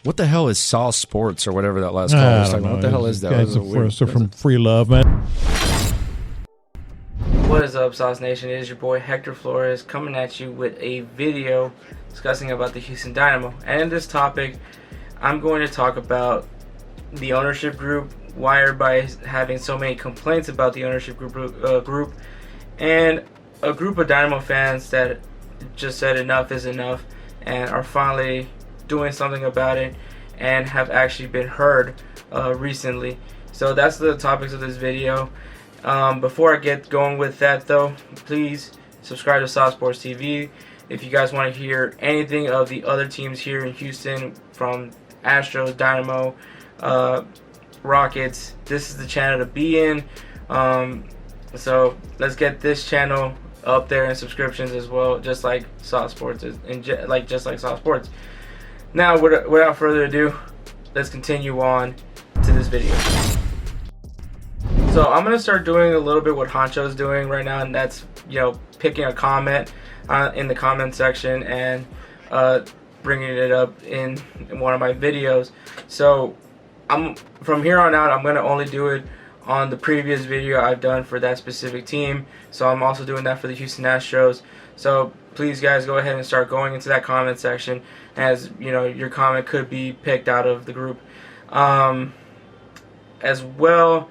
What the hell is Saw Sports or whatever that last call was talking about? What the hell is that? Guys are from Free Love, man. What is up, Sauce Nation? It is your boy Hector Flores coming at you with a video discussing about the Houston Dynamo. And in this topic, I'm going to talk about the ownership group, why everybody's having so many complaints about the ownership group, and a group of Dynamo fans that just said enough is enough and are finally doing something about it and have actually been heard recently. So that's the topics of this video. Before I get going with that though, please subscribe to Sauce Sports TV if you guys want to hear anything of the other teams here in Houston, from Astros, Dynamo, Rockets. This is the channel to be in. So let's get this channel up there in subscriptions as well, just like Sauce Sports just like Sauce Sports. Now, without further ado, let's continue on to this video. So I'm gonna start doing a little bit what Honcho's doing right now, and that's, you know, picking a comment in the comment section and bringing it up in one of my videos. So from here on out, I'm gonna only do it on the previous video I've done for that specific team. So I'm also doing that for the Houston Astros. So please, guys, go ahead and start going into that comment section, as you know, your comment could be picked out of the group as well.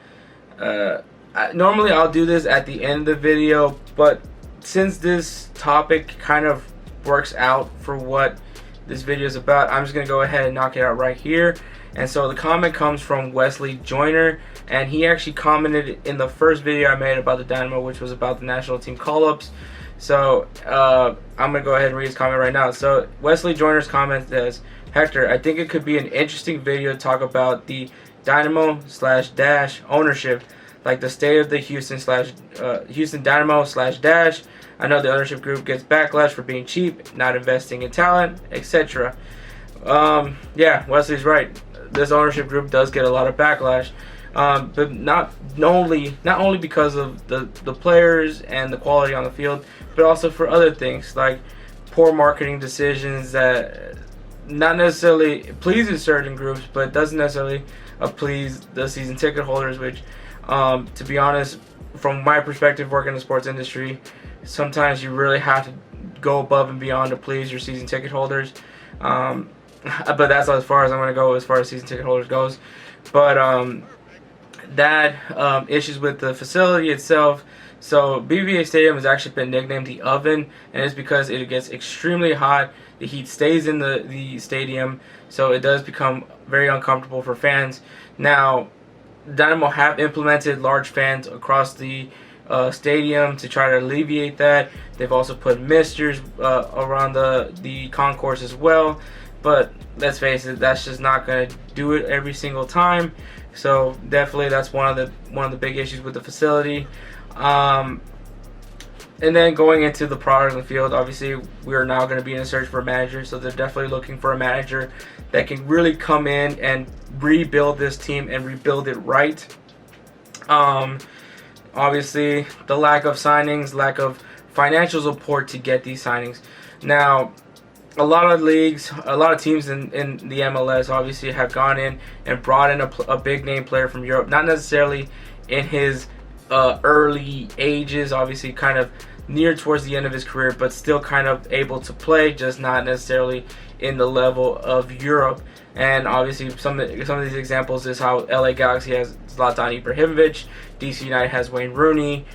Normally I'll do this at the end of the video, but since this topic kind of works out for what this video is about, I'm just gonna go ahead and knock it out right here. And so the comment comes from Wesley Joyner, and he actually commented in the first video I made about the Dynamo, which was about the national team call-ups. So I'm gonna go ahead and read his comment right now. So Wesley Joyner's comment says, "Hector, I think it could be an interesting video to talk about the Dynamo / Dash ownership, like the state of the Houston Dynamo / Dash. I know the ownership group gets backlash for being cheap, not investing in talent, etc." Yeah, Wesley's right. This ownership group does get a lot of backlash, but not only because of the players and the quality on the field, but also for other things like poor marketing decisions that not necessarily pleases certain groups, but doesn't necessarily please the season ticket holders, which, to be honest, from my perspective working in the sports industry, sometimes you really have to go above and beyond to please your season ticket holders. But that's as far as I'm going to go as far as season ticket holders goes. But issues with the facility itself. So BBVA Stadium has actually been nicknamed the oven, and it's because it gets extremely hot. The heat stays in the stadium, so it does become very uncomfortable for fans. Now, Dynamo have implemented large fans across the stadium to try to alleviate that. They've also put misters around the concourse as well. But let's face it, that's just not going to do it every single time. So definitely that's one of the big issues with the facility. And then going into the product in the field, obviously we are now going to be in a search for a manager. So they're definitely looking for a manager that can really come in and rebuild this team and rebuild it right. Obviously the lack of signings, lack of financial support to get these signings. Now, a lot of leagues, a lot of teams in the MLS obviously have gone in and brought in a big name player from Europe, not necessarily in his early ages, obviously kind of near towards the end of his career, but still kind of able to play, just not necessarily in the level of Europe. And obviously some of these examples is how LA Galaxy has Zlatan Ibrahimovic, DC United has Wayne Rooney.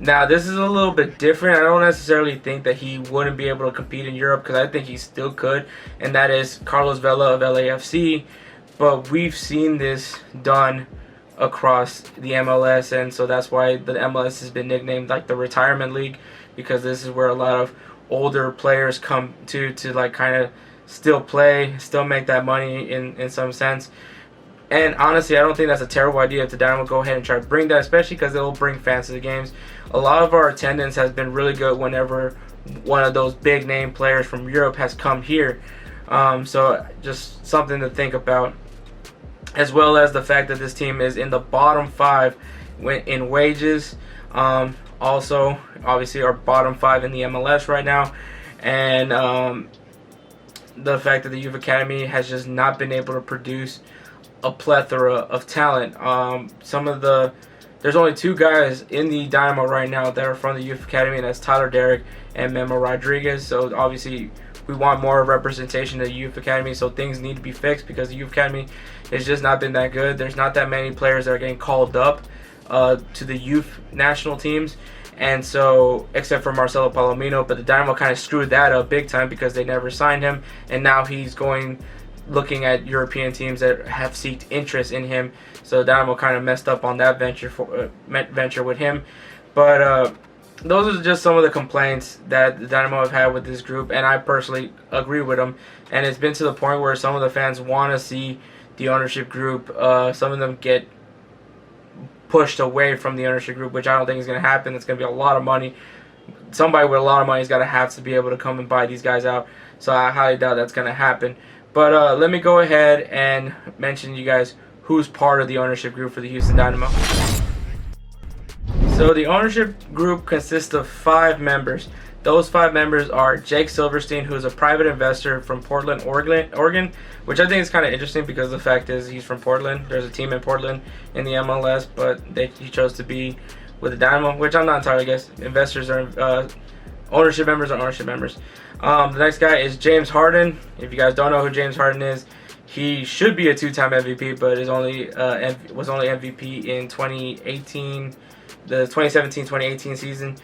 Now, this is a little bit different. I don't necessarily think that he wouldn't be able to compete in Europe, because I think he still could, and that is Carlos Vela of LAFC. But we've seen this done across the MLS, and so that's why the MLS has been nicknamed like the retirement league, because this is where a lot of older players come to like kind of still play, still make that money in some sense. And honestly, I don't think that's a terrible idea if the Dynamo go ahead and try to bring that, especially because it will bring fans to the games. A lot of our attendance has been really good whenever one of those big name players from Europe has come here. So just something to think about, as well as the fact that this team is in the bottom 5 in wages. Also, obviously, our bottom 5 in the MLS right now. And the fact that the youth academy has just not been able to produce a plethora of talent. There's only 2 guys in the Dynamo right now that are from the youth academy, and that's Tyler Derrick and Memo Rodriguez. So obviously we want more representation of the youth academy, so things need to be fixed because the youth academy has just not been that good. There's not that many players that are getting called up to the youth national teams, and so except for Marcelo Palomino, but the Dynamo kind of screwed that up big time because they never signed him, and now he's looking at European teams that have seeked interest in him. So Dynamo kind of messed up on that venture with him. But those are just some of the complaints that the Dynamo have had with this group, and I personally agree with them. And it's been to the point where some of the fans want to see the ownership group. Some of them get pushed away from the ownership group, which I don't think is going to happen. It's going to be a lot of money. Somebody with a lot of money is going to have to be able to come and buy these guys out. So I highly doubt that's going to happen. But let me go ahead and mention to you guys who's part of the ownership group for the Houston Dynamo. So the ownership group consists of 5 members. Those 5 members are Jake Silverstein, who is a private investor from Portland, Oregon, which I think is kind of interesting because the fact is he's from Portland. There's a team in Portland in the MLS, but he chose to be with the Dynamo, which I'm not entirely guess. Investors are ownership members are ownership members. The next guy is James Harden. If you guys don't know who James Harden is, he should be a 2-time MVP, but was only MVP in 2018, the 2017-2018 season,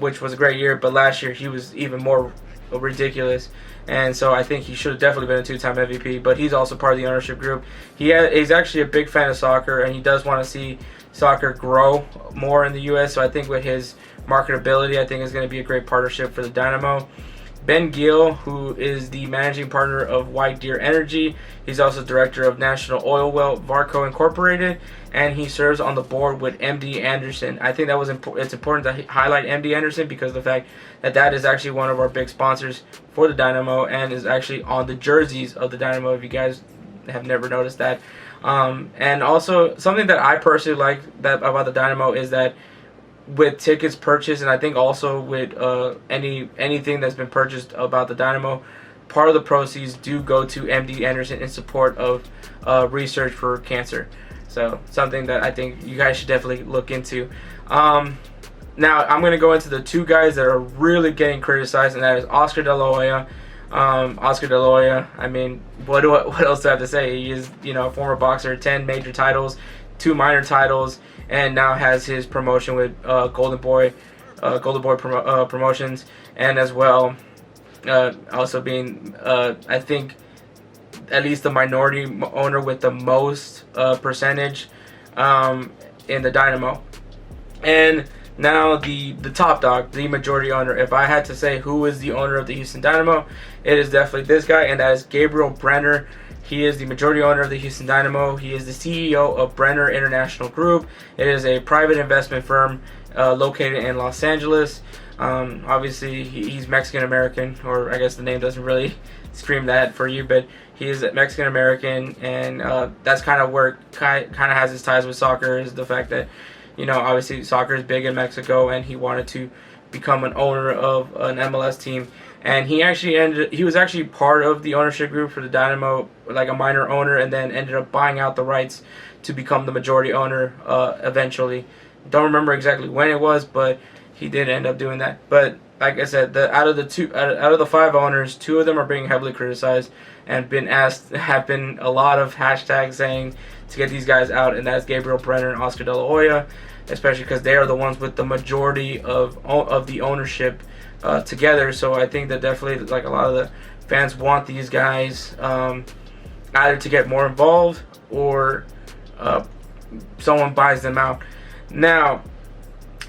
which was a great year. But last year he was even more ridiculous, and so I think he should have definitely been a 2-time MVP. But he's also part of the ownership group. He's actually a big fan of soccer, and he does want to see soccer grow more in the U.S. So I think with his marketability, I think is going to be a great partnership for the Dynamo. Ben Gill, who is the managing partner of White Deer Energy. He's also director of National Oil Well Varco Incorporated, and he serves on the board with MD Anderson. I think it's important to highlight MD Anderson because of the fact that is actually one of our big sponsors for the Dynamo and is actually on the jerseys of the Dynamo, if you guys have never noticed that. And also something that I personally like about the Dynamo is that with tickets purchased, and I think also with anything that's been purchased about the Dynamo, part of the proceeds do go to MD Anderson in support of research for cancer. So something that I think you guys should definitely look into. Now I'm going to go into the 2 guys that are really getting criticized, and that is Oscar De La Hoya. Oscar De La Hoya, I mean, what else do I have to say? He is, a former boxer, 10 major titles, 2 minor titles, and now has his promotion with Golden Boy Promotions, and as well also being I think at least the minority owner with the most percentage in the Dynamo. And now the top dog, the majority owner. If I had to say who is the owner of the Houston Dynamo, it is definitely this guy, and that is Gabriel Brenner. He is the majority owner of the Houston Dynamo. He is the CEO of Brenner International Group. It is a private investment firm located in Los Angeles. Obviously, he's Mexican-American, or I guess the name doesn't really scream that for you, but he is Mexican-American, and that's kind of where kind of has his ties with soccer, is the fact that, obviously soccer is big in Mexico, and he wanted to become an owner of an MLS team. And he was actually part of the ownership group for the Dynamo, like a minor owner, and then ended up buying out the rights to become the majority owner eventually. Don't remember exactly when it was, but he did end up doing that. But like I said, out of the 5 owners, 2 of them are being heavily criticized and have been a lot of hashtags saying to get these guys out, and that's Gabriel Brenner and Oscar De La Hoya, especially because they are the ones with the majority of the ownership together. So I think that definitely, like, a lot of the fans want these guys either to get more involved or someone buys them out. Now,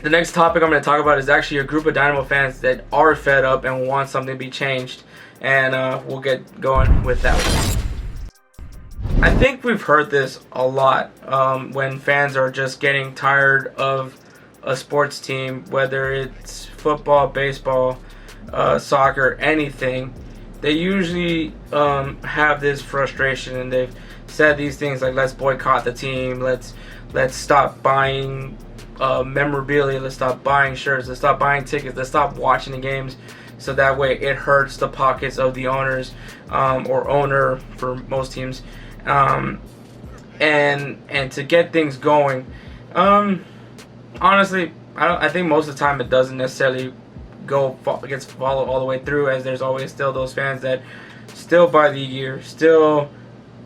the next topic I'm going to talk about is actually a group of Dynamo fans that are fed up and want something to be changed, and we'll get going with that one. I think we've heard this a lot when fans are just getting tired of a sports team, whether it's football, baseball, soccer, anything. They usually have this frustration, and they've said these things like, let's boycott the team, let's stop buying memorabilia, let's stop buying shirts, let's stop buying tickets, let's stop watching the games. so that way it hurts the pockets of the owners, or owner for most teams, and to get things going. Honestly, I think most of the time it doesn't necessarily gets followed all the way through, as there's always still those fans that still buy the gear, still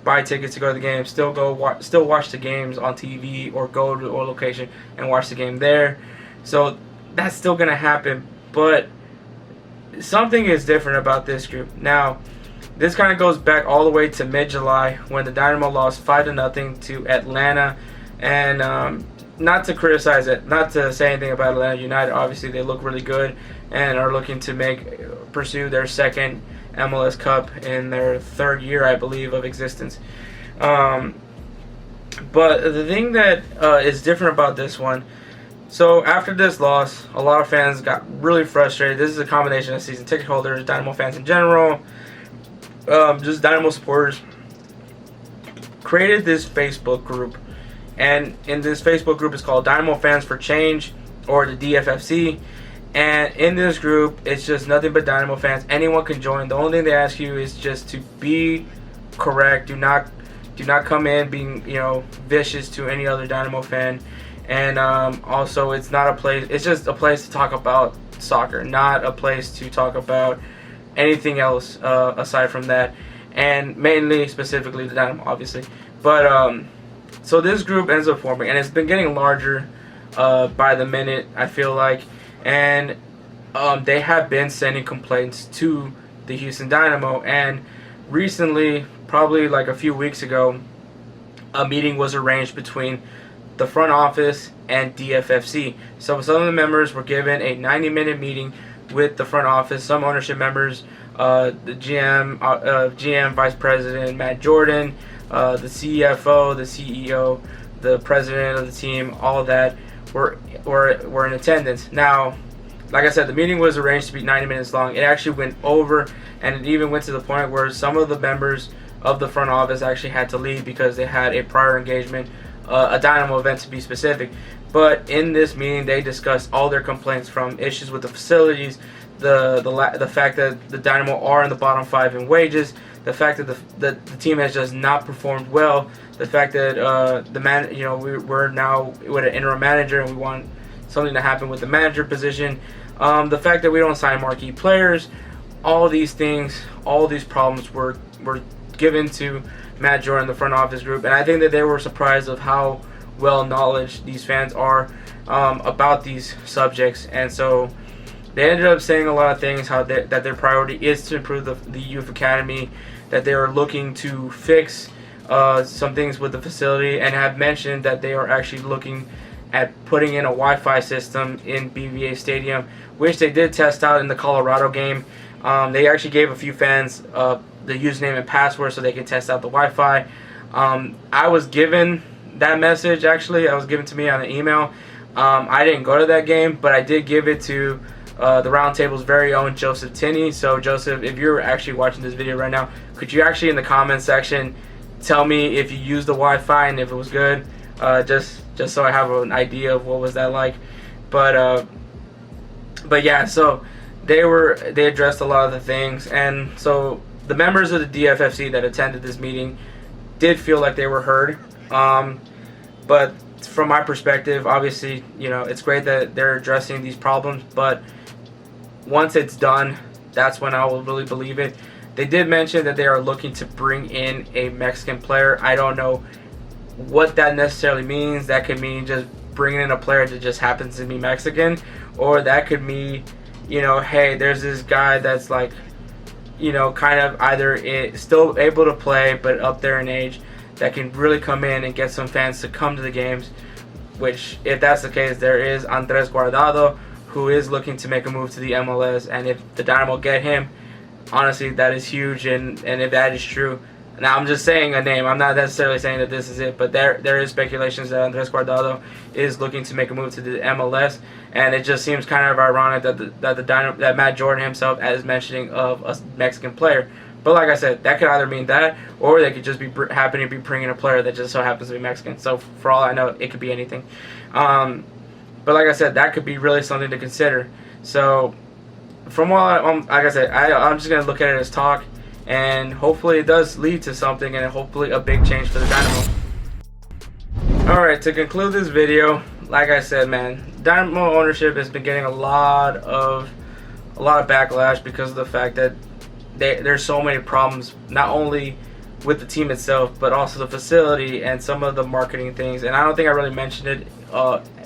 buy tickets to go to the game, still watch the games on TV, or go to a location and watch the game there. So that's still gonna happen, but something is different about this group. Now, this kind of goes back all the way to mid-July when the Dynamo lost 5-0 to Atlanta, and not to criticize it, not to say anything about Atlanta United. Obviously, they look really good and are looking to pursue their second MLS Cup in their third year, I believe, of existence. But the thing that is different about this one, so after this loss, a lot of fans got really frustrated. This is a combination of season ticket holders, Dynamo fans in general, just Dynamo supporters, created this Facebook group. And in this Facebook group, it's called Dynamo Fans for Change, or the DFFC. And in this group, it's just nothing but Dynamo fans. Anyone can join. The only thing they ask you is just to be correct. Do not come in being, vicious to any other Dynamo fan. And also, it's not a place. It's just a place to talk about soccer, not a place to talk about anything else aside from that. And mainly, specifically, the Dynamo, obviously. But so this group ends up forming, and it's been getting larger by the minute, I feel like. And they have been sending complaints to the Houston Dynamo. And recently, probably like a few weeks ago, a meeting was arranged between the front office and DFFC. So some of the members were given a 90-minute meeting with the front office, some ownership members, the GM, Vice President Matt Jordan, the CFO, the CEO, the president of the team, all of that were in attendance. Now, like I said, the meeting was arranged to be 90 minutes long. It actually went over, and it even went to the point where some of the members of the front office actually had to leave because they had a prior engagement, a Dynamo event to be specific. But in this meeting, they discussed all their complaints, from issues with the facilities, the fact that the Dynamo are in the bottom 5 in wages, the fact that the team has just not performed well, the fact that we're now with an interim manager and we want something to happen with the manager position, the fact that we don't sign marquee players, all these things, all these problems were given to Matt Jordan, the front office group, and I think that they were surprised of how well knowledge these fans are about these subjects. And so they ended up saying a lot of things, that their priority is to improve the youth academy, that they are looking to fix some things with the facility, and have mentioned that they are actually looking at putting in a Wi-Fi system in BVA Stadium, which they did test out in the Colorado game. They actually gave a few fans the username and password so they could test out the Wi-Fi. I was given that message, actually. It was given to me on an email. I didn't go to that game, but I did give it to the Roundtable's very own Joseph Tinney. So, Joseph, if you're actually watching this video right now, could you actually in the comment section tell me if you used the Wi-Fi and if it was good? Just so I have an idea of what was that like. But yeah, so they addressed a lot of the things, and so the members of the DFFC that attended this meeting did feel like they were heard. But from my perspective, obviously, it's great that they're addressing these problems, but once it's done, that's when I will really believe it. They did mention that they are looking to bring in a Mexican player. I don't know what that necessarily means. That could mean just bringing in a player that just happens to be Mexican, or that could mean, hey, there's this guy that's like, kind of either still able to play but up there in age, that can really come in and get some fans to come to the games. Which, if that's the case, there is Andres Guardado, who is looking to make a move to the MLS, and if the Dynamo get him, honestly, that is huge. And if that is true, now I'm just saying a name, I'm not necessarily saying that this is it, but there is speculations that Andres Guardado is looking to make a move to the MLS, and it just seems kind of ironic that Matt Jordan himself is mentioning of a Mexican player. But like I said, that could either mean that, or they could just be happen to be bringing a player that just so happens to be Mexican. So for all I know, it could be anything. But like I said, that could be really something to consider. So from what like I said, I'm just gonna look at it as talk, and hopefully it does lead to something, and hopefully a big change for the Dynamo. All right, to conclude this video, like I said, man, Dynamo ownership has been getting a lot of backlash because of the fact that there's so many problems, not only with the team itself, but also the facility and some of the marketing things. And I don't think I really mentioned it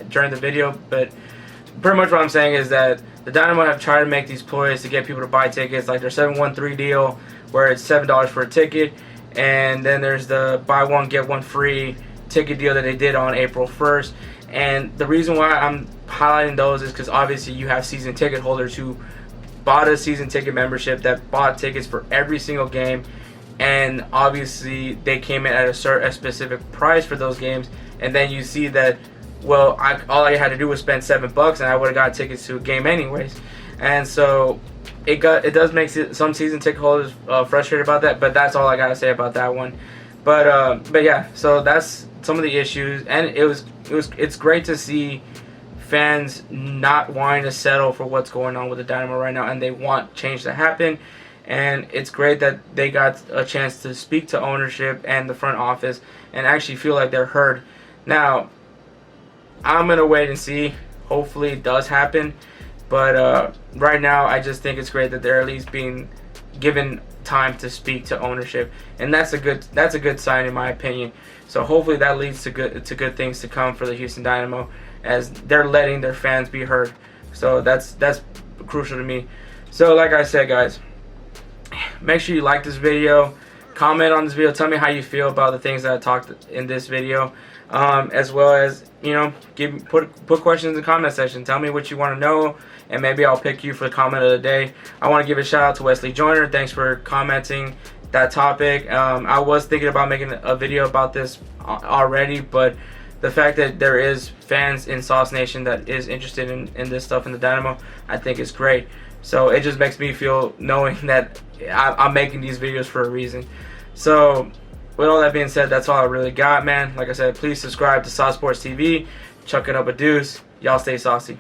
during the video, but pretty much what I'm saying is that the Dynamo have tried to make these ploys to get people to buy tickets, like their 713 deal, where it's $7 for a ticket, and then there's the buy one get one free ticket deal that they did on April 1st. And the reason why I'm highlighting those is because obviously you have season ticket holders who bought a season ticket membership, that bought tickets for every single game, and obviously they came in at a specific price for those games, and then you see that, well, all I had to do was spend $7 and I would have got tickets to a game anyways. And so it does make some season ticket holders frustrated about that, but that's all I gotta say about that one. But yeah, so that's some of the issues, and it's great to see fans not wanting to settle for what's going on with the Dynamo right now, and they want change to happen. And it's great that they got a chance to speak to ownership and the front office and actually feel like they're heard. Now, I'm going to wait and see. Hopefully it does happen. But right now, I just think it's great that they're at least being given time to speak to ownership. And that's a good sign in my opinion. So hopefully that leads to good things to come for the Houston Dynamo, as they're letting their fans be heard. So that's crucial to me. So like I said, guys, make sure you like this video, comment on this video, tell me how you feel about the things that I talked in this video, as well as, you know, put questions in the comment section. Tell me what you want to know, and maybe I'll pick you for the comment of the day. I want to give a shout out to Wesley Joyner. Thanks for commenting that topic. I was thinking about making a video about this already, but the fact that there is fans in Sauce Nation that is interested in this stuff in the Dynamo, I think is great. So it just makes me feel knowing that I'm making these videos for a reason. So with all that being said, that's all I really got, man. Like I said, please subscribe to Sauce Sports TV. Chucking up a deuce. Y'all stay saucy.